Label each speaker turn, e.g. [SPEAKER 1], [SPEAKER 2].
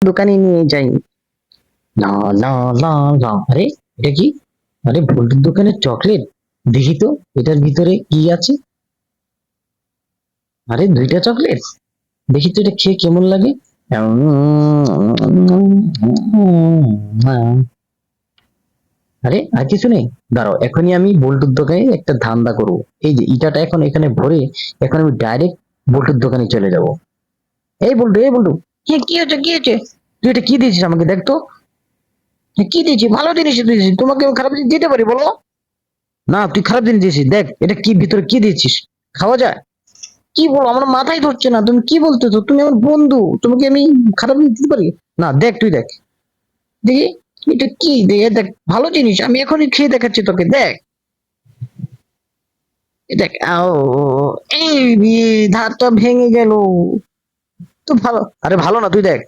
[SPEAKER 1] দোকানে নিয়ে যাই। না না না না, আরে এটা কি? আরে বল্টুর দোকানের চকলেট, দেখি তো এটার ভিতরে কি আছে। আরে দুইটা চকলেট, দেখি তো এটা খেয়ে কেমন লাগে। আরে আর কিছু নেই, দাঁড়াও এখনই আমি বল্টুর দোকানে একটা ধান্দা করবো। এই যে ইটাটা এখন এখানে ভরে, এখন আমি ডাইরেক্ট বল্টুর দোকানে চলে যাব। এই বল্টু, এই বল্টু, কি হচ্ছে, কি হচ্ছে? তুই এটা কি দিয়েছিস আমাকে, দেখ তো। কি দিয়েছি? ভালো জিনিস দিয়েছিস, তোমাকে আমি খারাপ জিনিস দিতে পারি বলো? না, তুই খারাপ জিনিস দিয়েছিস, দেখ এটা কি ভিতরে কি দিয়েছিস, খাওয়া যায়? কি বলো, আমার মাথায় ধরছে না, তুমি কি বলতেছো? তুমি আমার বন্ধু, তোমাকে আমি খারাপ জিনিস দিতে পারি? না, দেখ তুই দেখ, দেখি এটা কি, দেখ দেখ, ভালো জিনিস, আমি এখনই খেয়ে দেখাচ্ছি তোকে, দেখ। এই দেখ, আও, এই ধারটা ভেঙে গেল। তো ভালো, আরে ভালো না, তুই দেখ।